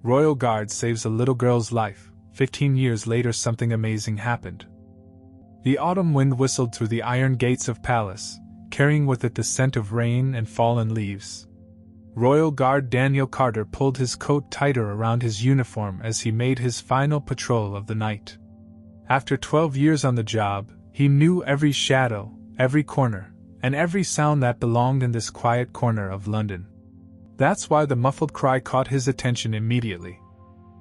Royal Guard saves a little girl's life. 15 years later something amazing happened. The autumn wind whistled through the iron gates of palace, carrying with it the scent of rain and fallen leaves. Royal Guard Daniel Carter pulled his coat tighter around his uniform as he made his final patrol of the night. After 12 years on the job, he knew every shadow, every corner, and every sound that belonged in this quiet corner of London. That's why the muffled cry caught his attention immediately.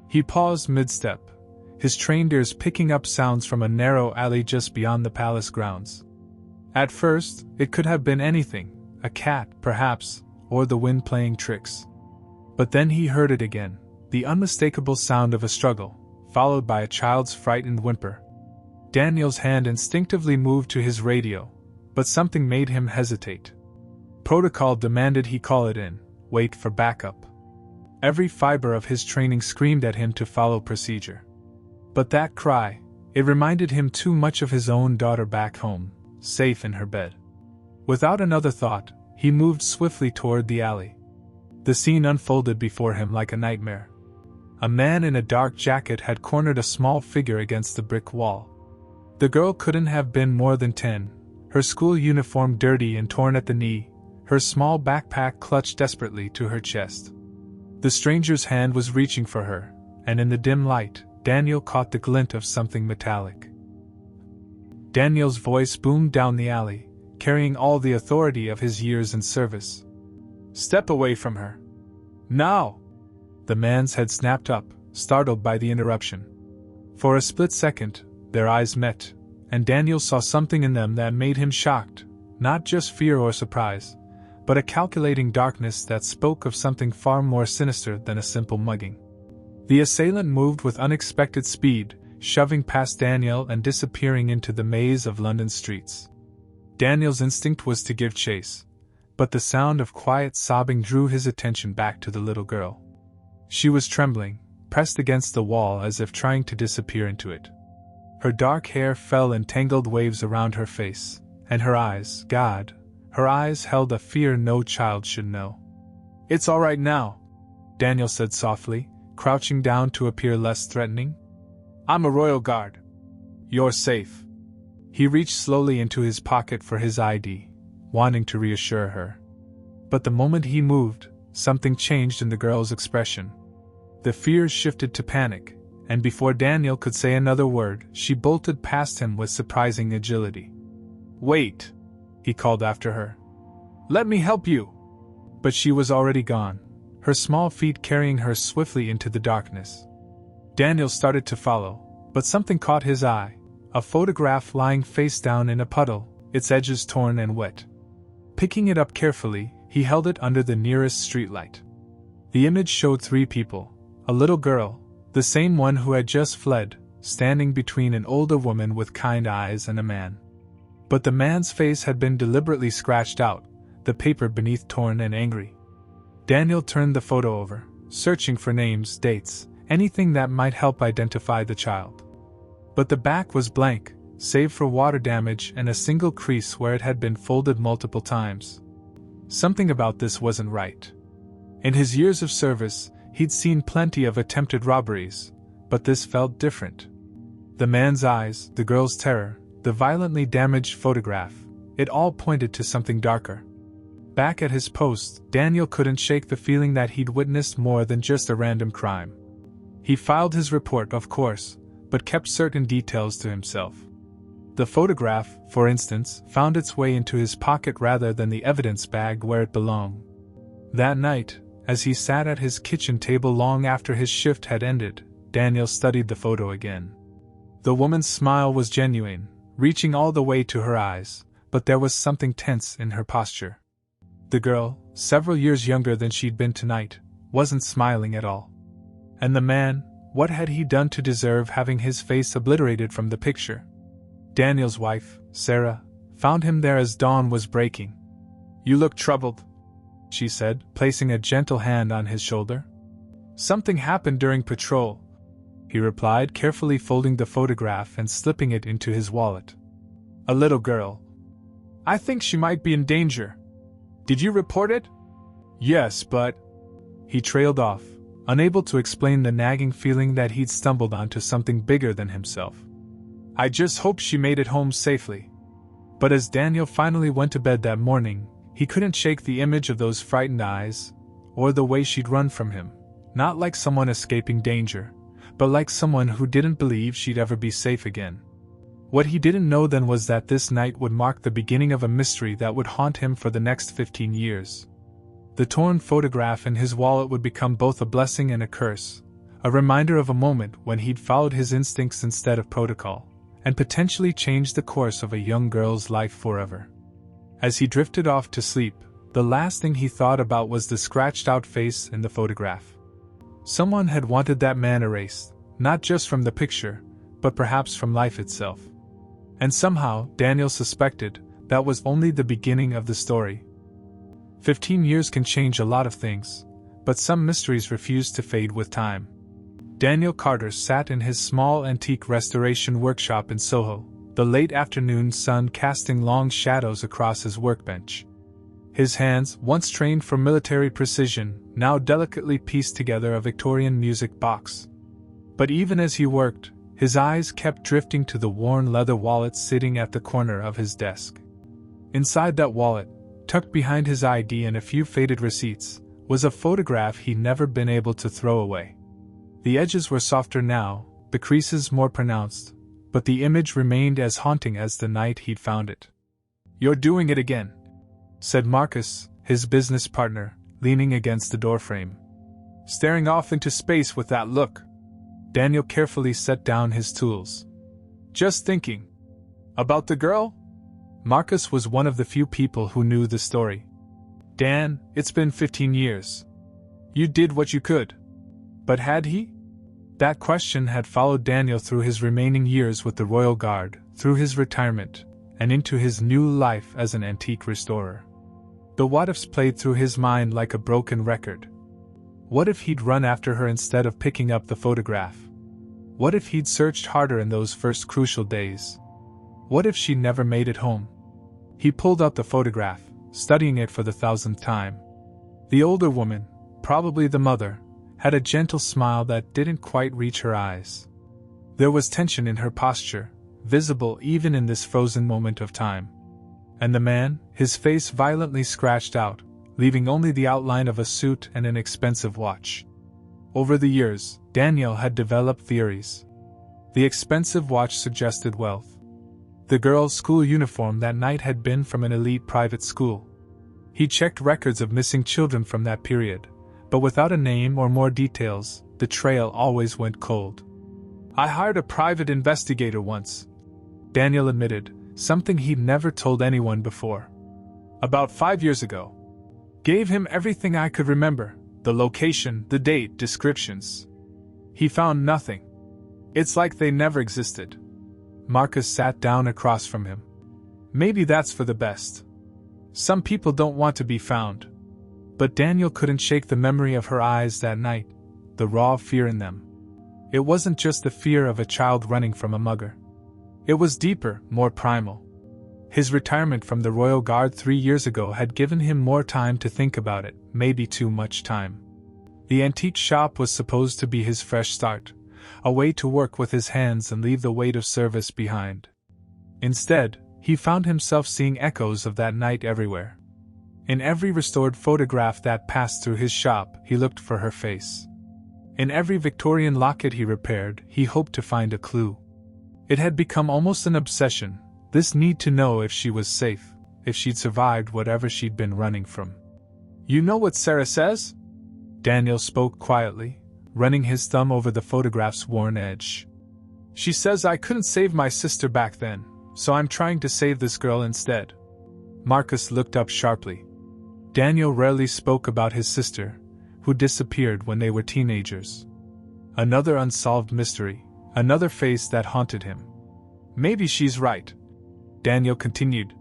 He paused mid-step, his trained ears picking up sounds from a narrow alley just beyond the palace grounds. At first, it could have been anything, a cat, perhaps, or the wind playing tricks. But then he heard it again, the unmistakable sound of a struggle, followed by a child's frightened whimper. Daniel's hand instinctively moved to his radio, but something made him hesitate. Protocol demanded he call it in, wait for backup. Every fiber of his training screamed at him to follow procedure. But that cry, it reminded him too much of his own daughter back home, safe in her bed. Without another thought, he moved swiftly toward the alley. The scene unfolded before him like a nightmare. A man in a dark jacket had cornered a small figure against the brick wall. The girl couldn't have been more than 10, her school uniform dirty and torn at the knee, her small backpack clutched desperately to her chest. The stranger's hand was reaching for her, and in the dim light, Daniel caught the glint of something metallic. Daniel's voice boomed down the alley, carrying all the authority of his years in service. "Step away from her. Now!" The man's head snapped up, startled by the interruption. For a split second, their eyes met, and Daniel saw something in them that made him shocked, not just fear or surprise, but a calculating darkness that spoke of something far more sinister than a simple mugging. The assailant moved with unexpected speed, shoving past Daniel and disappearing into the maze of London streets. Daniel's instinct was to give chase, but the sound of quiet sobbing drew his attention back to the little girl. She was trembling, pressed against the wall as if trying to disappear into it. Her dark hair fell in tangled waves around her face, and her eyes, her eyes held a fear no child should know. "It's all right now," Daniel said softly, crouching down to appear less threatening. "I'm a Royal Guard. You're safe." He reached slowly into his pocket for his ID, wanting to reassure her. But the moment he moved, something changed in the girl's expression. The fears shifted to panic, and before Daniel could say another word, she bolted past him with surprising agility. "Wait," he called after her. "Let me help you." But she was already gone, her small feet carrying her swiftly into the darkness. Daniel started to follow, but something caught his eye. A photograph lying face down in a puddle, its edges torn and wet. Picking it up carefully, he held it under the nearest streetlight. The image showed 3 people, a little girl, the same one who had just fled, standing between an older woman with kind eyes and a man. But the man's face had been deliberately scratched out, the paper beneath torn and angry. Daniel turned the photo over, searching for names, dates, anything that might help identify the child. But the back was blank, save for water damage and a single crease where it had been folded multiple times. Something about this wasn't right. In his years of service, he'd seen plenty of attempted robberies, but this felt different. The man's eyes, the girl's terror, the violently damaged photograph, it all pointed to something darker. Back at his post, Daniel couldn't shake the feeling that he'd witnessed more than just a random crime. He filed his report, of course, but kept certain details to himself. The photograph, for instance, found its way into his pocket rather than the evidence bag where it belonged. That night, as he sat at his kitchen table long after his shift had ended, Daniel studied the photo again. The woman's smile was genuine, reaching all the way to her eyes, but there was something tense in her posture. The girl, several years younger than she'd been tonight, wasn't smiling at all. And the man, what had he done to deserve having his face obliterated from the picture? Daniel's wife, Sarah, found him there as dawn was breaking. "You look troubled," she said, placing a gentle hand on his shoulder. "Something happened during patrol," he replied, carefully folding the photograph and slipping it into his wallet. "A little girl. I think she might be in danger. Did you report it?" "Yes, but..." He trailed off, unable to explain the nagging feeling that he'd stumbled onto something bigger than himself. I just hope she made it home safely. But as Daniel finally went to bed that morning, he couldn't shake the image of those frightened eyes, or the way she'd run from him, not like someone escaping danger, but like someone who didn't believe she'd ever be safe again. What he didn't know then was that this night would mark the beginning of a mystery that would haunt him for the next 15 years. The torn photograph in his wallet would become both a blessing and a curse, a reminder of a moment when he'd followed his instincts instead of protocol, and potentially changed the course of a young girl's life forever. As he drifted off to sleep, the last thing he thought about was the scratched-out face in the photograph. Someone had wanted that man erased, not just from the picture, but perhaps from life itself. And somehow, Daniel suspected, that was only the beginning of the story. 15 years can change a lot of things, but some mysteries refuse to fade with time. Daniel Carter sat in his small antique restoration workshop in Soho, the late afternoon sun casting long shadows across his workbench. His hands, once trained for military precision, now delicately pieced together a Victorian music box. But even as he worked, his eyes kept drifting to the worn leather wallet sitting at the corner of his desk. Inside that wallet, tucked behind his ID and a few faded receipts, was a photograph he'd never been able to throw away. The edges were softer now, the creases more pronounced, but the image remained as haunting as the night he'd found it. "You're doing it again," said Marcus, his business partner, leaning against the doorframe. "Staring off into space with that look." Daniel carefully set down his tools. "Just thinking. About the girl?" Marcus was one of the few people who knew the story. "Dan, it's been 15 years. You did what you could. But had he?" That question had followed Daniel through his remaining years with the Royal Guard, through his retirement, and into his new life as an antique restorer. The what-ifs played through his mind like a broken record. What if he'd run after her instead of picking up the photograph? What if he'd searched harder in those first crucial days? What if she never made it home? He pulled out the photograph, studying it for the 1,000th time. The older woman, probably the mother, had a gentle smile that didn't quite reach her eyes. There was tension in her posture, visible even in this frozen moment of time. And the man, his face violently scratched out, leaving only the outline of a suit and an expensive watch. Over the years, Daniel had developed theories. The expensive watch suggested wealth. The girl's school uniform that night had been from an elite private school. He checked records of missing children from that period, but without a name or more details, the trail always went cold. "I hired a private investigator once," Daniel admitted, something he'd never told anyone before. "About 5 years ago. Gave him everything I could remember, the location, the date, descriptions. He found nothing. It's like they never existed." Marcus sat down across from him. "Maybe that's for the best. Some people don't want to be found." But Daniel couldn't shake the memory of her eyes that night, the raw fear in them. It wasn't just the fear of a child running from a mugger. It was deeper, more primal. His retirement from the Royal Guard 3 years ago had given him more time to think about it, maybe too much time. The antique shop was supposed to be his fresh start, a way to work with his hands and leave the weight of service behind. Instead, he found himself seeing echoes of that night everywhere. In every restored photograph that passed through his shop, he looked for her face. In every Victorian locket he repaired, he hoped to find a clue. It had become almost an obsession, this need to know if she was safe, if she'd survived whatever she'd been running from. "You know what Sarah says?" Daniel spoke quietly, running his thumb over the photograph's worn edge. "She says I couldn't save my sister back then, so I'm trying to save this girl instead." Marcus looked up sharply. Daniel rarely spoke about his sister, who disappeared when they were teenagers. Another unsolved mystery, another face that haunted him. "Maybe she's right," Daniel continued.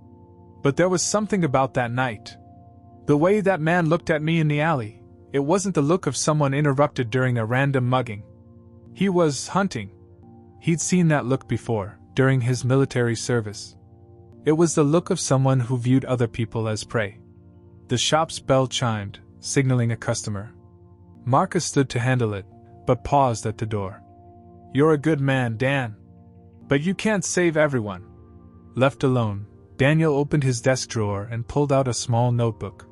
"But there was something about that night. The way that man looked at me in the alley, it wasn't the look of someone interrupted during a random mugging. He was hunting. He'd seen that look before, during his military service. It was the look of someone who viewed other people as prey." The shop's bell chimed, signaling a customer. Marcus stood to handle it, but paused at the door. "You're a good man, Dan. But you can't save everyone." Left alone, Daniel opened his desk drawer and pulled out a small notebook.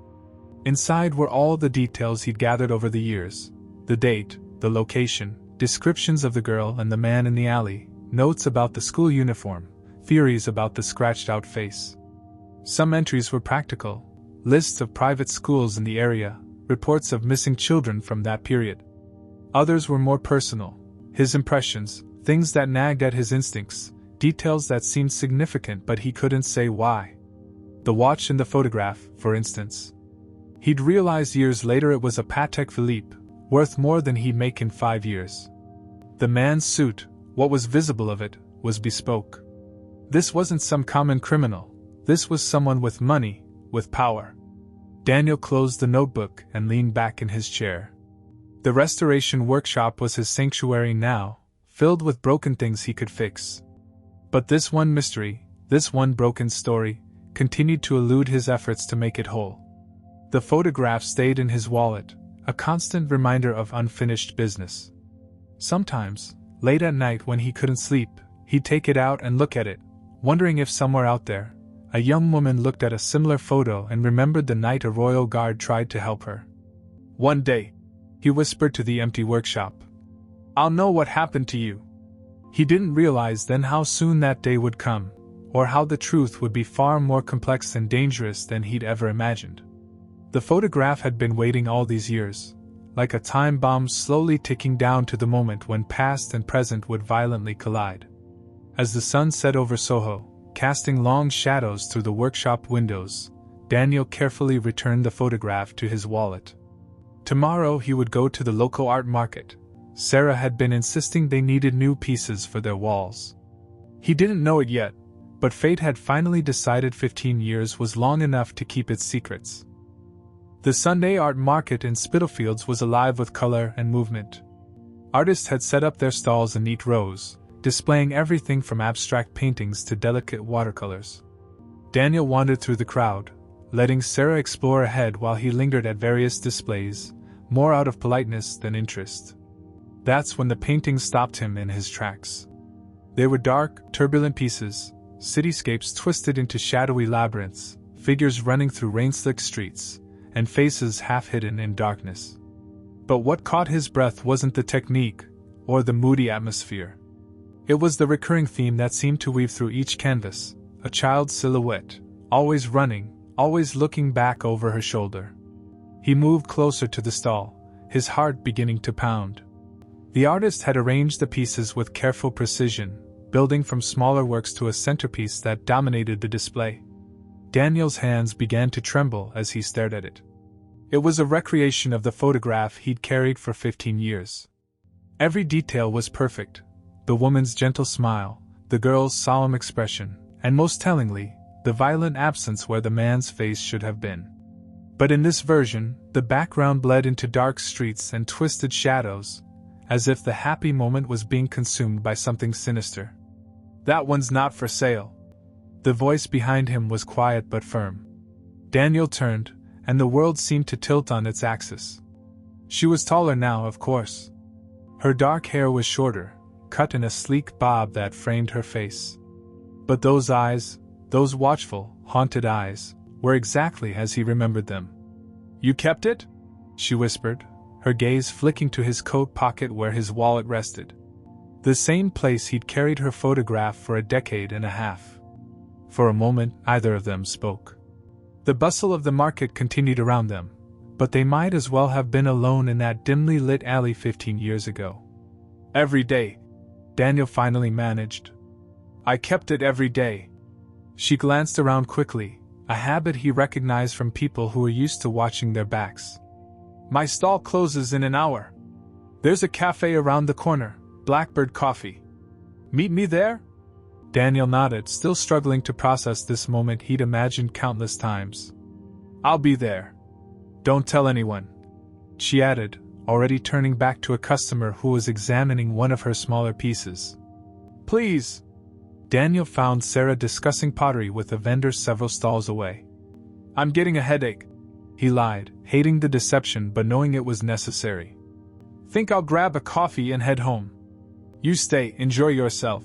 Inside were all the details he'd gathered over the years: the date, the location, descriptions of the girl and the man in the alley, notes about the school uniform, theories about the scratched-out face. Some entries were practical: lists of private schools in the area, reports of missing children from that period. Others were more personal: his impressions, things that nagged at his instincts, details that seemed significant but he couldn't say why. The watch in the photograph, for instance. He'd realized years later it was a Patek Philippe, worth more than he'd make in 5 years. The man's suit, what was visible of it, was bespoke. This wasn't some common criminal. This was someone with money, with power. Daniel closed the notebook and leaned back in his chair. The restoration workshop was his sanctuary now, filled with broken things he could fix. But this one mystery, this one broken story, continued to elude his efforts to make it whole. The photograph stayed in his wallet, a constant reminder of unfinished business. Sometimes, late at night when he couldn't sleep, he'd take it out and look at it, wondering if somewhere out there, a young woman looked at a similar photo and remembered the night a royal guard tried to help her. "One day," he whispered to the empty workshop, "I'll know what happened to you." He didn't realize then how soon that day would come, or how the truth would be far more complex and dangerous than he'd ever imagined. The photograph had been waiting all these years, like a time bomb slowly ticking down to the moment when past and present would violently collide. As the sun set over Soho, casting long shadows through the workshop windows, Daniel carefully returned the photograph to his wallet. Tomorrow he would go to the local art market. Sarah had been insisting they needed new pieces for their walls. He didn't know it yet, but fate had finally decided 15 years was long enough to keep its secrets. The Sunday art market in Spitalfields was alive with color and movement. Artists had set up their stalls in neat rows, displaying everything from abstract paintings to delicate watercolors. Daniel wandered through the crowd, letting Sarah explore ahead while he lingered at various displays, more out of politeness than interest. That's when the paintings stopped him in his tracks. They were dark, turbulent pieces, cityscapes twisted into shadowy labyrinths, figures running through rain-slicked streets, and faces half-hidden in darkness. But what caught his breath wasn't the technique, or the moody atmosphere. It was the recurring theme that seemed to weave through each canvas: a child's silhouette, always running, always looking back over her shoulder. He moved closer to the stall, his heart beginning to pound. The artist had arranged the pieces with careful precision, building from smaller works to a centerpiece that dominated the display. Daniel's hands began to tremble as he stared at it. It was a recreation of the photograph he'd carried for 15 years. Every detail was perfect: the woman's gentle smile, the girl's solemn expression, and most tellingly, the violent absence where the man's face should have been. But in this version, the background bled into dark streets and twisted shadows, as if the happy moment was being consumed by something sinister. "That one's not for sale." The voice behind him was quiet but firm. Daniel turned, and the world seemed to tilt on its axis. She was taller now, of course. Her dark hair was shorter, cut in a sleek bob that framed her face. But those eyes, those watchful, haunted eyes, were exactly as he remembered them. "You kept it?" she whispered, her gaze flicking to his coat pocket where his wallet rested. The same place he'd carried her photograph for a decade and a half. For a moment, neither of them spoke. The bustle of the market continued around them, but they might as well have been alone in that dimly lit alley 15 years ago. "Every day," Daniel finally managed. "I kept it every day." She glanced around quickly, a habit he recognized from people who were used to watching their backs. "My stall closes in an hour. There's a cafe around the corner, Blackbird Coffee. Meet me there?" Daniel nodded, still struggling to process this moment he'd imagined countless times. "I'll be there. Don't tell anyone," she added, already turning back to a customer who was examining one of her smaller pieces. "Please." Daniel found Sarah discussing pottery with a vendor several stalls away. "I'm getting a headache," he lied, hating the deception but knowing it was necessary. Think I'll grab a coffee and head home. You stay, enjoy yourself.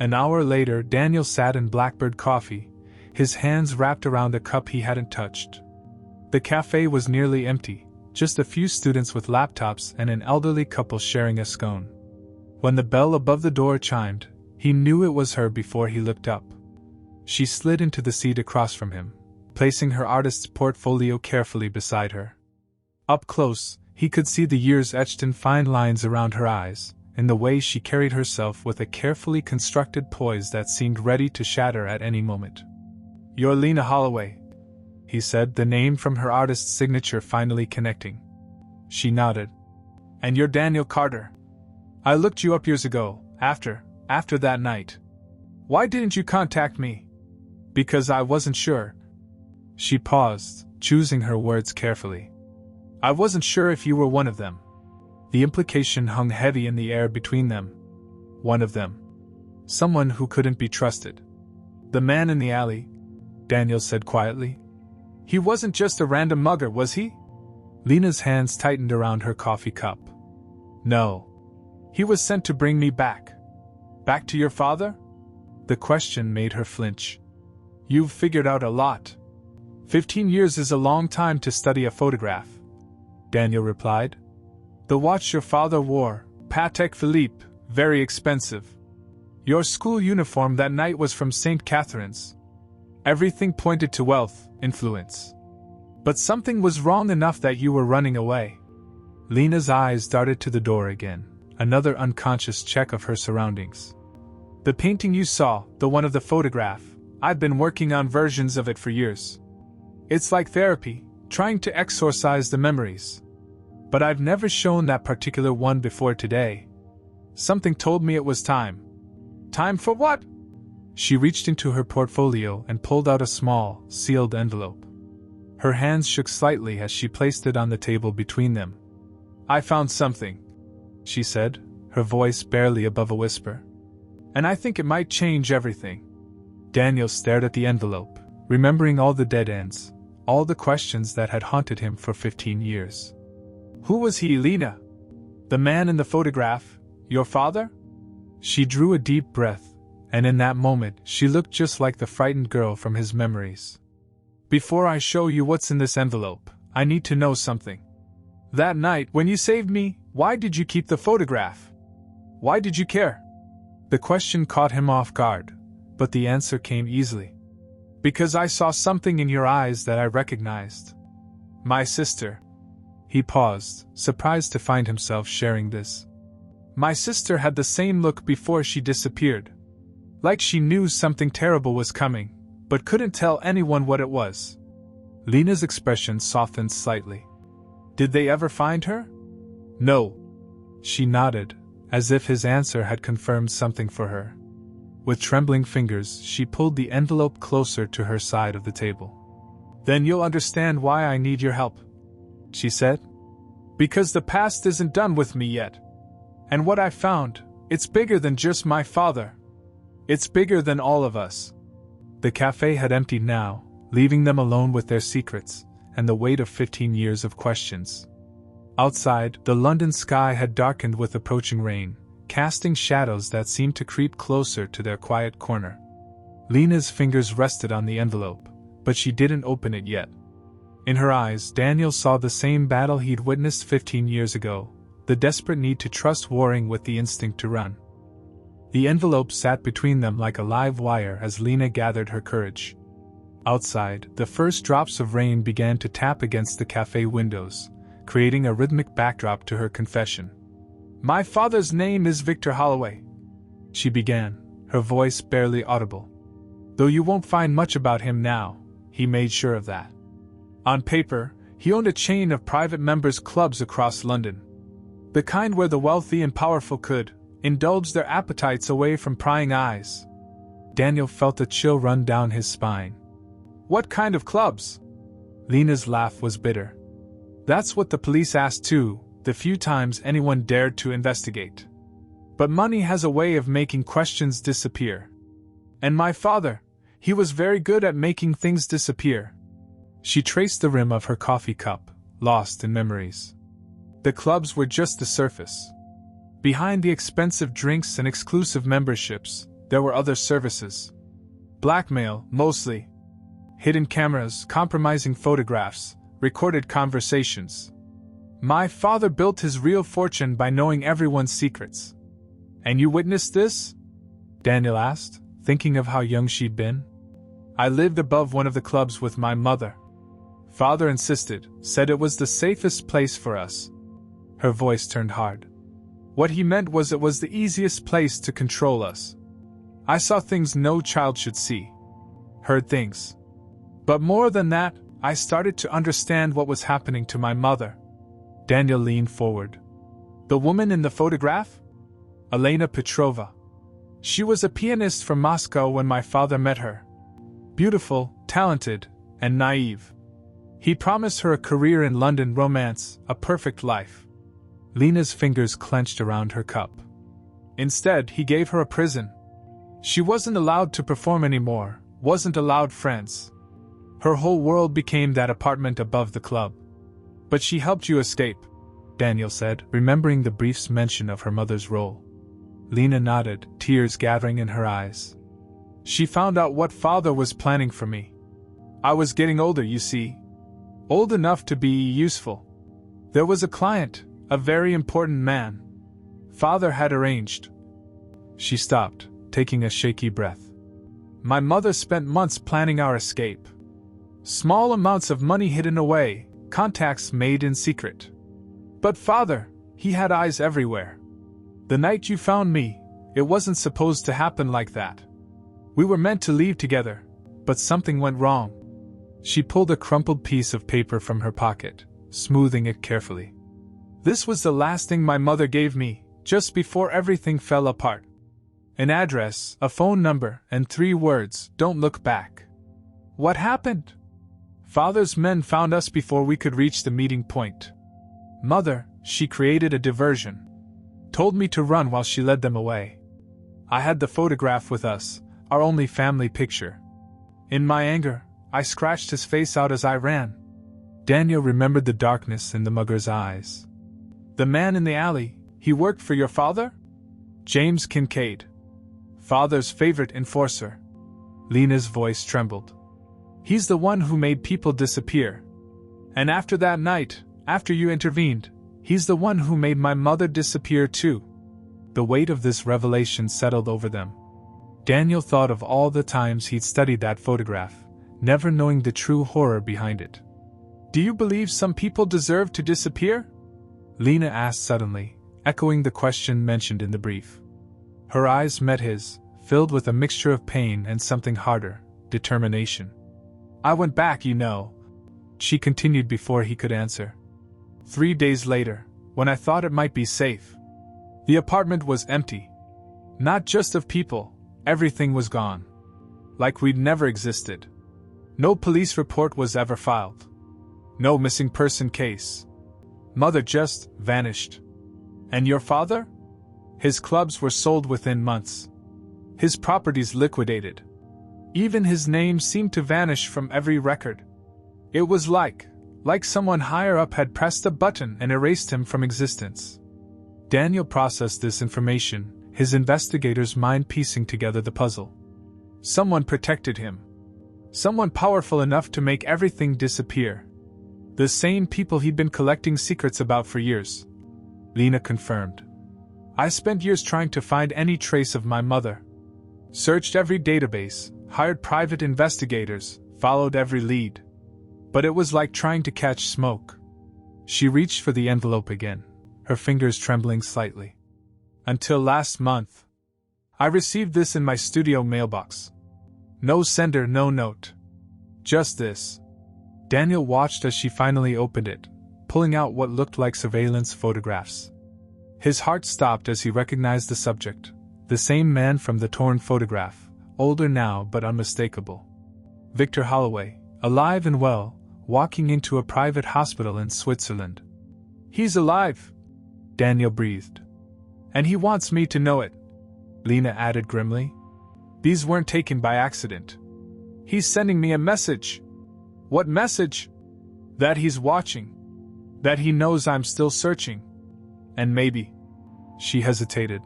An hour later, Daniel sat in Blackbird Coffee, his hands wrapped around a cup he hadn't touched. The cafe was nearly empty, just a few students with laptops and an elderly couple sharing a scone. When the bell above the door chimed, he knew it was her before he looked up. She slid into the seat across from him, placing her artist's portfolio carefully beside her. Up close, he could see the years etched in fine lines around her eyes, in the way she carried herself with a carefully constructed poise that seemed ready to shatter at any moment. "You're Lena Holloway," he said, the name from her artist's signature finally connecting. She nodded. "And you're Daniel Carter. I looked you up years ago, after that night. Why didn't you contact me?" "Because I wasn't sure." She paused, choosing her words carefully. "I wasn't sure if you were one of them." The implication hung heavy in the air between them. One of them. Someone who couldn't be trusted. "The man in the alley," Daniel said quietly. "He wasn't just a random mugger, was he?" Lena's hands tightened around her coffee cup. "No. He was sent to bring me back." "Back to your father?" The question made her flinch. "You've figured out a lot." 15 years is a long time to study a photograph," Daniel replied. "The watch your father wore, Patek Philippe, very expensive. Your school uniform that night was from St. Catherine's. Everything pointed to wealth, influence. But something was wrong enough that you were running away." Lena's eyes darted to the door again, another unconscious check of her surroundings. "The painting you saw, the one of the photograph, I've been working on versions of it for years. It's like therapy, trying to exorcise the memories. But I've never shown that particular one before today. Something told me it was time." "Time for what?" She reached into her portfolio and pulled out a small, sealed envelope. Her hands shook slightly as she placed it on the table between them. "I found something," she said, her voice barely above a whisper. "And I think it might change everything." Daniel stared at the envelope, remembering all the dead ends, all the questions that had haunted him for 15 years. "Who was he, Lena? The man in the photograph, your father?" She drew a deep breath, and in that moment she looked just like the frightened girl from his memories. "Before I show you what's in this envelope, I need to know something. That night when you saved me, why did you keep the photograph? Why did you care?" The question caught him off guard, but the answer came easily. "Because I saw something in your eyes that I recognized. My sister." He paused, surprised to find himself sharing this. "My sister had the same look before she disappeared. Like she knew something terrible was coming, but couldn't tell anyone what it was." Lena's expression softened slightly. "Did they ever find her?" "No." She nodded, as if his answer had confirmed something for her. With trembling fingers, she pulled the envelope closer to her side of the table. "Then you'll understand why I need your help," she said. "Because the past isn't done with me yet. And what I found, it's bigger than just my father. It's bigger than all of us." The cafe had emptied now, leaving them alone with their secrets, and the weight of 15 years of questions. Outside, the London sky had darkened with approaching rain, casting shadows that seemed to creep closer to their quiet corner. Lena's fingers rested on the envelope, but she didn't open it yet. In her eyes, Daniel saw the same battle he'd witnessed 15 years ago, the desperate need to trust warring with the instinct to run. The envelope sat between them like a live wire as Lena gathered her courage. Outside, the first drops of rain began to tap against the cafe windows, creating a rhythmic backdrop to her confession. "My father's name is Victor Holloway," she began, her voice barely audible. "Though you won't find much about him now, he made sure of that. On paper, he owned a chain of private members' clubs across London. The kind where the wealthy and powerful could indulge their appetites away from prying eyes." Daniel felt a chill run down his spine. "What kind of clubs?" Lena's laugh was bitter. "That's what the police asked too, the few times anyone dared to investigate. But money has a way of making questions disappear. And my father, he was very good at making things disappear." She traced the rim of her coffee cup, lost in memories. The clubs were just the surface. Behind the expensive drinks and exclusive memberships, there were other services. Blackmail, mostly. Hidden cameras, compromising photographs, recorded conversations. My father built his real fortune by knowing everyone's secrets. And you witnessed this? Daniel asked, thinking of how young she'd been. I lived above one of the clubs with my mother. Father insisted, said it was the safest place for us. Her voice turned hard. What he meant was it was the easiest place to control us. I saw things no child should see. Heard things. But more than that, I started to understand what was happening to my mother. Daniel leaned forward. The woman in the photograph? Elena Petrova. She was a pianist from Moscow when my father met her. Beautiful, talented, and naive. He promised her a career in London romance, a perfect life. Lena's fingers clenched around her cup. Instead, he gave her a prison. She wasn't allowed to perform anymore, wasn't allowed friends. Her whole world became that apartment above the club. But she helped you escape, Daniel said, remembering the brief mention of her mother's role. Lena nodded, tears gathering in her eyes. She found out what father was planning for me. I was getting older, you see. Old enough to be useful. There was a client, a very important man. Father had arranged. She stopped, taking a shaky breath. My mother spent months planning our escape. Small amounts of money hidden away, contacts made in secret. But father, he had eyes everywhere. The night you found me, it wasn't supposed to happen like that. We were meant to leave together, but something went wrong. She pulled a crumpled piece of paper from her pocket, smoothing it carefully. This was the last thing my mother gave me, just before everything fell apart. An address, a phone number, and 3 words, "Don't look back." What happened? Father's men found us before we could reach the meeting point. Mother, she created a diversion. Told me to run while she led them away. I had the photograph with us, our only family picture. In my anger, I scratched his face out as I ran. Daniel remembered the darkness in the mugger's eyes. The man in the alley, he worked for your father? James Kincaid. Father's favorite enforcer. Lena's voice trembled. He's the one who made people disappear. And after that night, after you intervened, he's the one who made my mother disappear too. The weight of this revelation settled over them. Daniel thought of all the times he'd studied that photograph, never knowing the true horror behind it. Do you believe some people deserve to disappear? Lena asked suddenly, echoing the question mentioned in the brief. Her eyes met his, filled with a mixture of pain and something harder, determination. I went back, you know, she continued before he could answer. 3 days later, when I thought it might be safe. The apartment was empty. Not just of people, everything was gone. Like we'd never existed. No police report was ever filed. No missing person case. Mother just vanished. And your father? His clubs were sold within months. His properties liquidated. Even his name seemed to vanish from every record. It was like someone higher up had pressed a button and erased him from existence. Daniel processed this information, his investigator's mind piecing together the puzzle. Someone protected him. Someone powerful enough to make everything disappear. The same people he'd been collecting secrets about for years. Lena confirmed. I spent years trying to find any trace of my mother. Searched every database, hired private investigators, followed every lead. But it was like trying to catch smoke. She reached for the envelope again, her fingers trembling slightly. Until last month. I received this in my studio mailbox. No sender, no note. Just this. Daniel watched as she finally opened it, pulling out what looked like surveillance photographs. His heart stopped as he recognized the subject, the same man from the torn photograph, older now but unmistakable. Victor Holloway, alive and well, walking into a private hospital in Switzerland. He's alive, Daniel breathed. And he wants me to know it, Lena added grimly. These weren't taken by accident. He's sending me a message. What message? That he's watching. That he knows I'm still searching. And maybe. She hesitated.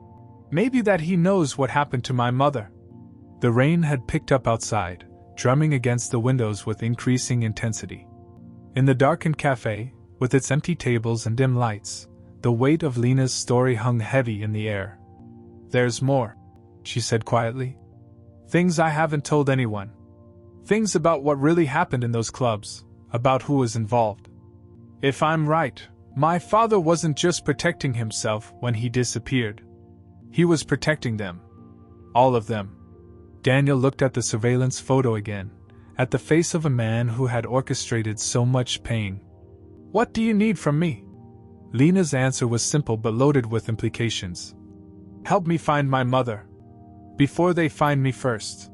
Maybe that he knows what happened to my mother. The rain had picked up outside, drumming against the windows with increasing intensity. In the darkened cafe, with its empty tables and dim lights, the weight of Lena's story hung heavy in the air. There's more, she said quietly. Things I haven't told anyone. Things about what really happened in those clubs, about who was involved. If I'm right, my father wasn't just protecting himself when he disappeared. He was protecting them. All of them. Daniel looked at the surveillance photo again, at the face of a man who had orchestrated so much pain. What do you need from me? Lena's answer was simple but loaded with implications. Help me find my mother. Before they find me first.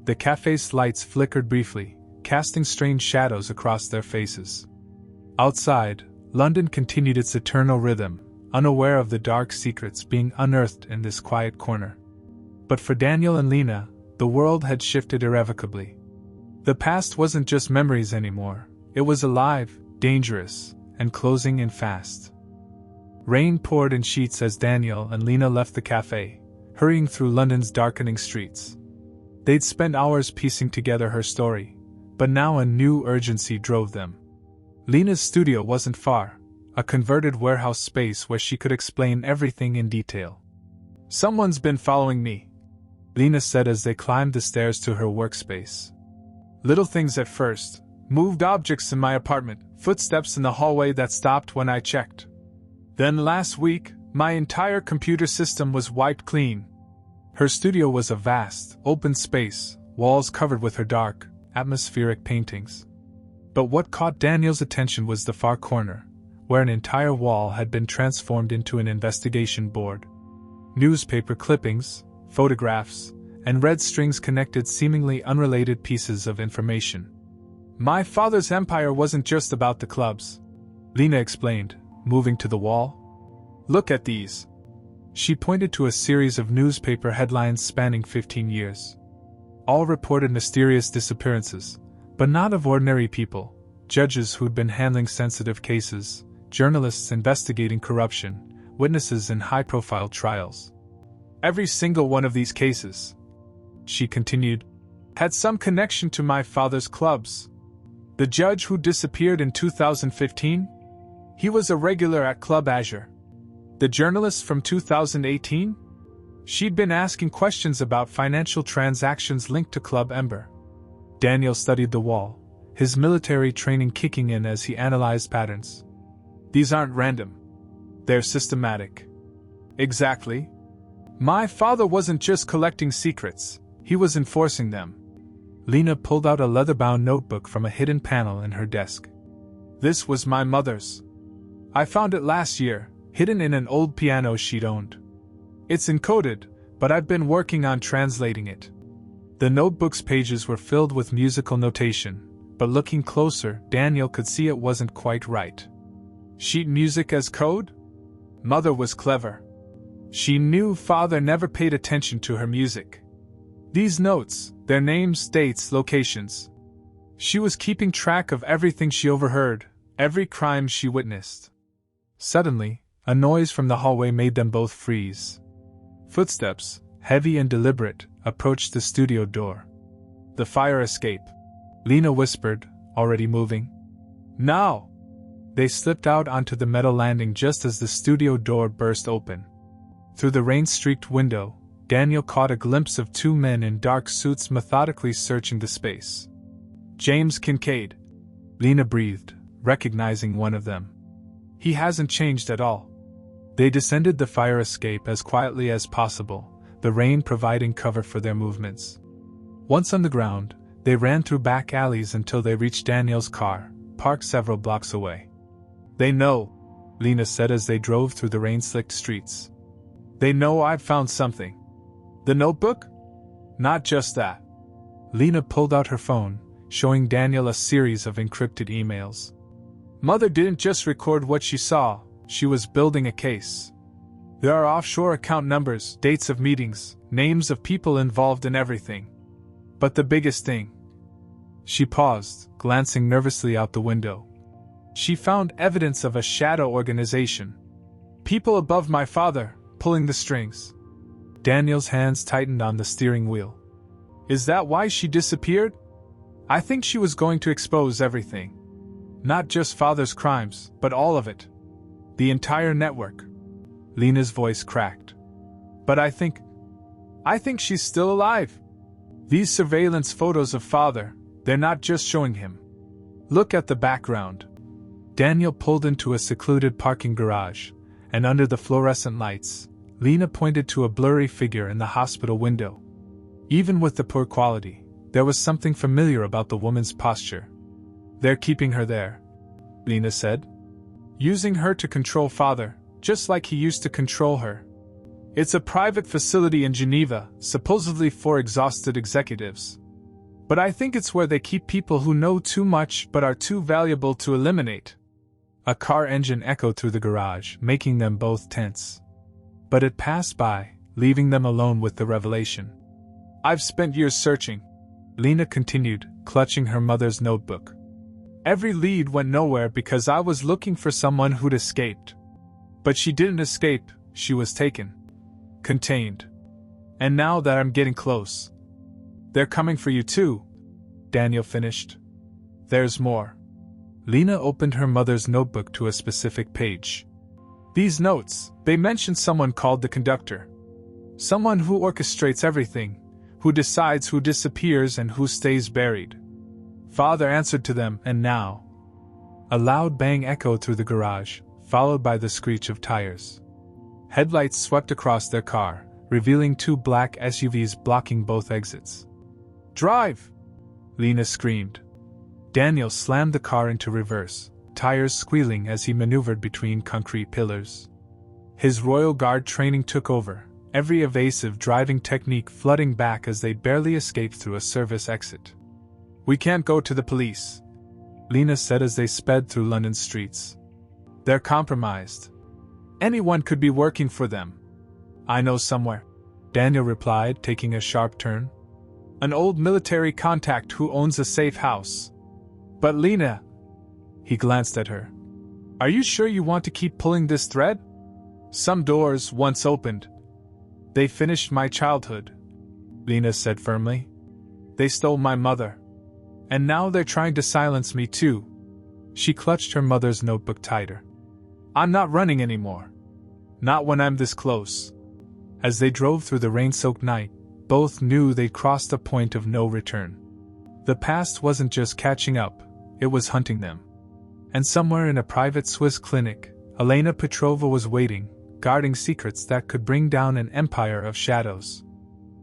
The cafe's lights flickered briefly, casting strange shadows across their faces. Outside, London continued its eternal rhythm, unaware of the dark secrets being unearthed in this quiet corner. But for Daniel and Lena, the world had shifted irrevocably. The past wasn't just memories anymore, it was alive, dangerous, and closing in fast. Rain poured in sheets as Daniel and Lena left the cafe, hurrying through London's darkening streets. They'd spent hours piecing together her story, but now a new urgency drove them. Lena's studio wasn't far, a converted warehouse space where she could explain everything in detail. Someone's been following me, Lena said as they climbed the stairs to her workspace. Little things at first, moved objects in my apartment, footsteps in the hallway that stopped when I checked. Then last week, my entire computer system was wiped clean. Her studio was a vast, open space, walls covered with her dark, atmospheric paintings. But what caught Daniel's attention was the far corner, where an entire wall had been transformed into an investigation board. Newspaper clippings, photographs, and red strings connected seemingly unrelated pieces of information. My father's empire wasn't just about the clubs, Lena explained, moving to the wall. Look at these. She pointed to a series of newspaper headlines spanning 15 years. All reported mysterious disappearances, but not of ordinary people, judges who'd been handling sensitive cases, journalists investigating corruption, witnesses in high-profile trials. Every single one of these cases, she continued, had some connection to my father's clubs. The judge who disappeared in 2015? He was a regular at Club Azure. The journalist from 2018? She'd been asking questions about financial transactions linked to Club Ember. Daniel studied the wall, his military training kicking in as he analyzed patterns. These aren't random. They're systematic. Exactly. My father wasn't just collecting secrets, he was enforcing them. Lena pulled out a leather-bound notebook from a hidden panel in her desk. This was my mother's. I found it last year, hidden in an old piano she'd owned. It's encoded, but I've been working on translating it. The notebook's pages were filled with musical notation, but looking closer, Daniel could see it wasn't quite right. Sheet music as code? Mother was clever. She knew father never paid attention to her music. These notes, their names, dates, locations. She was keeping track of everything she overheard, every crime she witnessed. Suddenly, a noise from the hallway made them both freeze. Footsteps, heavy and deliberate, approached the studio door. The fire escape, Lena whispered, already moving. Now! They slipped out onto the metal landing just as the studio door burst open. Through the rain-streaked window, Daniel caught a glimpse of two men in dark suits methodically searching the space. James Kincaid, Lena breathed, recognizing one of them. He hasn't changed at all. They descended the fire escape as quietly as possible, the rain providing cover for their movements. Once on the ground, they ran through back alleys until they reached Daniel's car, parked several blocks away. They know, Lena said as they drove through the rain-slicked streets. They know I've found something. The notebook? Not just that. Lena pulled out her phone, showing Daniel a series of encrypted emails. Mother didn't just record what she saw, she was building a case. There are offshore account numbers, dates of meetings, names of people involved in everything. But the biggest thing. She paused, glancing nervously out the window. She found evidence of a shadow organization. People above my father, pulling the strings. Daniel's hands tightened on the steering wheel. Is that why she disappeared? I think she was going to expose everything. Not just father's crimes, but all of it. The entire network. Lena's voice cracked. But I think she's still alive. These surveillance photos of father, they're not just showing him. Look at the background. Daniel pulled into a secluded parking garage, and under the fluorescent lights, Lena pointed to a blurry figure in the hospital window. Even with the poor quality, there was something familiar about the woman's posture. They're keeping her there, Lena said. Using her to control father, just like he used to control her. It's a private facility in Geneva, supposedly for exhausted executives. But I think it's where they keep people who know too much but are too valuable to eliminate. A car engine echoed through the garage, making them both tense. But it passed by, leaving them alone with the revelation. I've spent years searching, Lena continued, clutching her mother's notebook. Every lead went nowhere because I was looking for someone who'd escaped. But she didn't escape, she was taken. Contained. And now that I'm getting close. They're coming for you too, Daniel finished. There's more. Lena opened her mother's notebook to a specific page. These notes, they mention someone called the conductor. Someone who orchestrates everything, who decides who disappears and who stays buried. Father answered to them, and now. A loud bang echoed through the garage, followed by the screech of tires. Headlights swept across their car, revealing two black SUVs blocking both exits. Drive! Lena screamed. Daniel slammed the car into reverse, tires squealing as he maneuvered between concrete pillars. His Royal Guard training took over, every evasive driving technique flooding back as they barely escaped through a service exit. We can't go to the police, Lena said as they sped through London's streets. They're compromised. Anyone could be working for them. I know somewhere, Daniel replied, taking a sharp turn. An old military contact who owns a safe house. But Lena, he glanced at her. Are you sure you want to keep pulling this thread? Some doors once opened. They finished my childhood, Lena said firmly. They stole my mother. And now they're trying to silence me too. She clutched her mother's notebook tighter. I'm not running anymore. Not when I'm this close. As they drove through the rain-soaked night, both knew they'd crossed a point of no return. The past wasn't just catching up, it was hunting them. And somewhere in a private Swiss clinic, Elena Petrova was waiting, guarding secrets that could bring down an empire of shadows.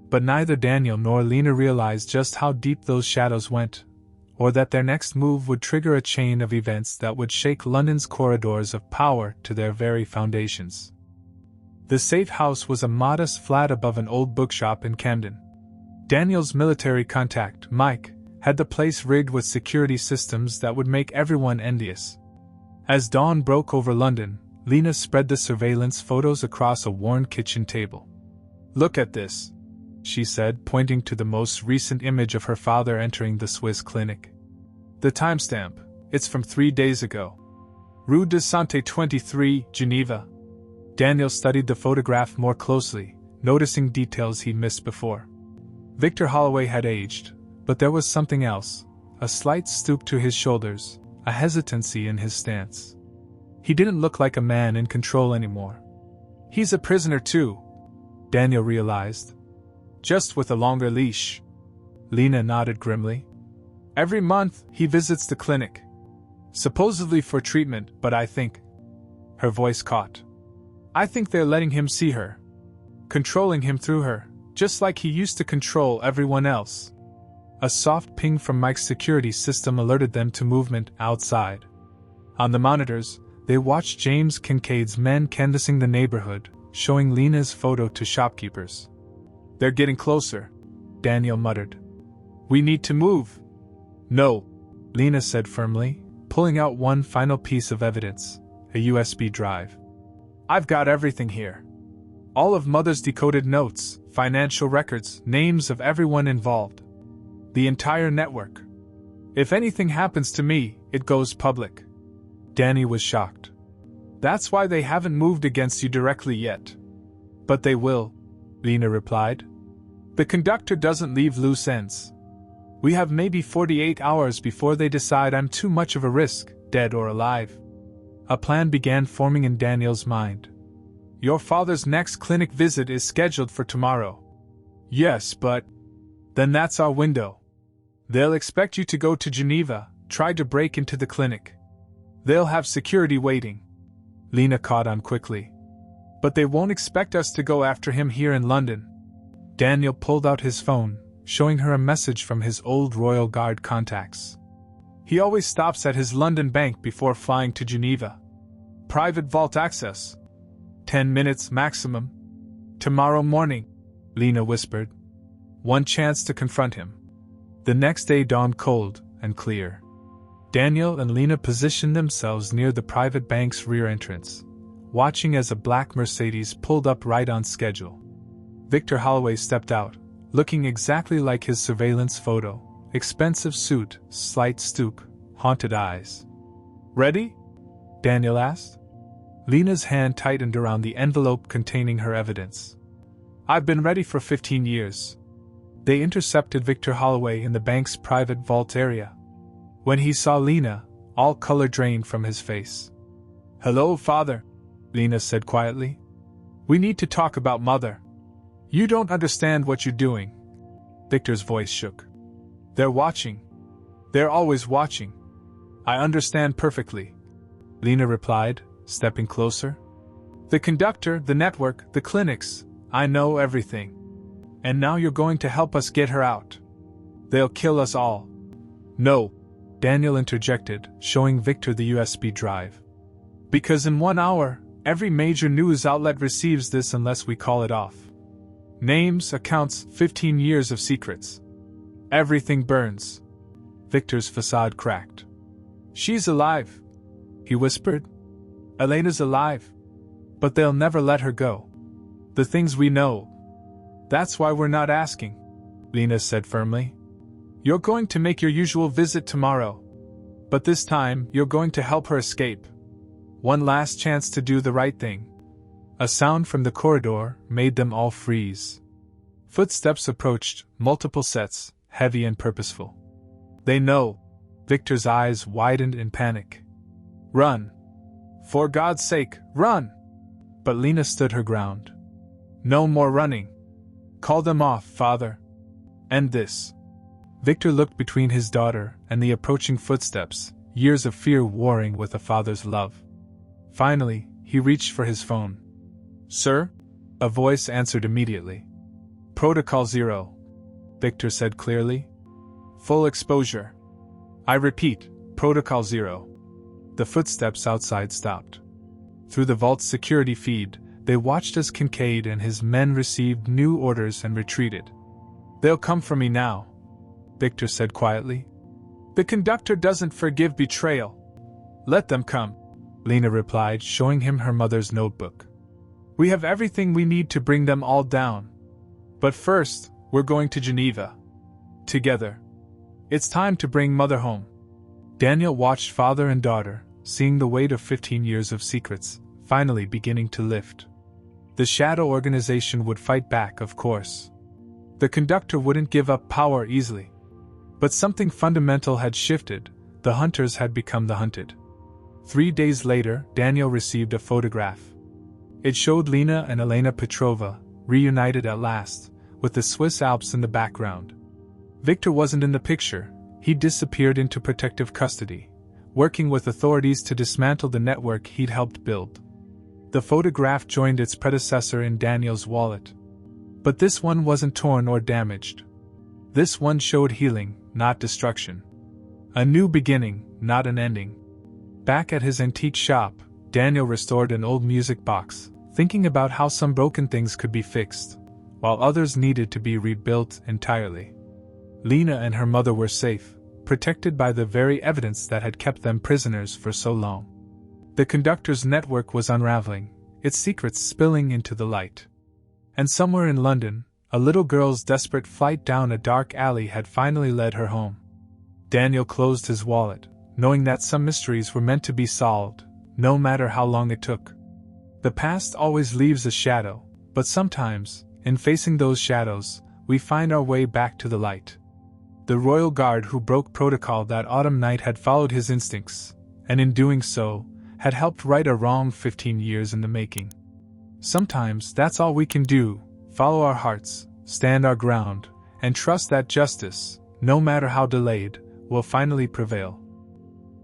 But neither Daniel nor Lena realized just how deep those shadows went, or that their next move would trigger a chain of events that would shake London's corridors of power to their very foundations. The safe house was a modest flat above an old bookshop in Camden. Daniel's military contact, Mike, had the place rigged with security systems that would make everyone envious. As dawn broke over London, Lena spread the surveillance photos across a worn kitchen table. Look at this, she said, pointing to the most recent image of her father entering the Swiss clinic. The timestamp, it's from 3 days ago. Rue de Santé 23, Geneva. Daniel studied the photograph more closely, noticing details he'd missed before. Victor Holloway had aged, but there was something else, a slight stoop to his shoulders, a hesitancy in his stance. He didn't look like a man in control anymore. He's a prisoner too, Daniel realized. Just with a longer leash. Lena nodded grimly. Every month, he visits the clinic. Supposedly for treatment, but I think... Her voice caught. I think they're letting him see her. Controlling him through her, just like he used to control everyone else. A soft ping from Mike's security system alerted them to movement outside. On the monitors, they watched James Kincaid's men canvassing the neighborhood, showing Lena's photo to shopkeepers. They're getting closer, Daniel muttered. We need to move. No, Lena said firmly, pulling out one final piece of evidence, a USB drive. I've got everything here. All of Mother's decoded notes, financial records, names of everyone involved. The entire network. If anything happens to me, it goes public. Danny was shocked. That's why they haven't moved against you directly yet. But they will, Lena replied. The conductor doesn't leave loose ends. We have maybe 48 hours before they decide I'm too much of a risk, dead or alive. A plan began forming in Daniel's mind. Your father's next clinic visit is scheduled for tomorrow. Yes, but then that's our window. They'll expect you to go to Geneva, try to break into the clinic. They'll have security waiting. Lena caught on quickly. But they won't expect us to go after him here in London. Daniel pulled out his phone, showing her a message from his old Royal Guard contacts. He always stops at his London bank before flying to Geneva. Private vault access. 10 minutes maximum. Tomorrow morning, Lena whispered. One chance to confront him. The next day dawned cold and clear. Daniel and Lena positioned themselves near the private bank's rear entrance, watching as a black Mercedes pulled up right on schedule. Victor Holloway stepped out, looking exactly like his surveillance photo. Expensive suit, slight stoop, haunted eyes. Ready? Daniel asked. Lena's hand tightened around the envelope containing her evidence. I've been ready for 15 years. They intercepted Victor Holloway in the bank's private vault area. When he saw Lena, all color drained from his face. Hello, father, Lena said quietly. We need to talk about mother. You don't understand what you're doing. Victor's voice shook. They're watching. They're always watching. I understand perfectly, Lena replied, stepping closer. The conductor, the network, the clinics, I know everything. And now you're going to help us get her out. They'll kill us all. No, Daniel interjected, showing Victor the USB drive. Because in 1 hour, every major news outlet receives this unless we call it off. Names, accounts, 15 years of secrets. Everything burns. Victor's facade cracked. She's alive, he whispered. Elena's alive. But they'll never let her go. The things we know. That's why we're not asking, Lena said firmly. You're going to make your usual visit tomorrow. But this time, you're going to help her escape. One last chance to do the right thing. A sound from the corridor made them all freeze. Footsteps approached, multiple sets, heavy and purposeful. They know. Victor's eyes widened in panic. Run. For God's sake, run! But Lena stood her ground. No more running. Call them off, father. End this. Victor looked between his daughter and the approaching footsteps, years of fear warring with a father's love. Finally, he reached for his phone. Sir? A voice answered immediately. Protocol 0. Victor said clearly. Full exposure. I repeat, Protocol 0. The footsteps outside stopped. Through the vault's security feed, they watched as Kincaid and his men received new orders and retreated. They'll come for me now, Victor said quietly. The conductor doesn't forgive betrayal. Let them come, Lena replied, showing him her mother's notebook. We have everything we need to bring them all down. But first, we're going to Geneva. Together. It's time to bring mother home. Daniel watched father and daughter, seeing the weight of 15 years of secrets, finally beginning to lift. The shadow organization would fight back, of course. The conductor wouldn't give up power easily. But something fundamental had shifted. The hunters had become the hunted. 3 days later, Daniel received a photograph. It showed Lena and Elena Petrova, reunited at last, with the Swiss Alps in the background. Victor wasn't in the picture. He disappeared into protective custody, working with authorities to dismantle the network he'd helped build. The photograph joined its predecessor in Daniel's wallet. But this one wasn't torn or damaged. This one showed healing, not destruction. A new beginning, not an ending. Back at his antique shop, Daniel restored an old music box, thinking about how some broken things could be fixed, while others needed to be rebuilt entirely. Lena and her mother were safe, protected by the very evidence that had kept them prisoners for so long. The conductor's network was unraveling, its secrets spilling into the light. And somewhere in London, a little girl's desperate flight down a dark alley had finally led her home. Daniel closed his wallet, knowing that some mysteries were meant to be solved, no matter how long it took. The past always leaves a shadow, but sometimes, in facing those shadows, we find our way back to the light. The royal guard who broke protocol that autumn night had followed his instincts, and in doing so, had helped right a wrong 15 years in the making. Sometimes that's all we can do: follow our hearts, stand our ground, and trust that justice, no matter how delayed, will finally prevail.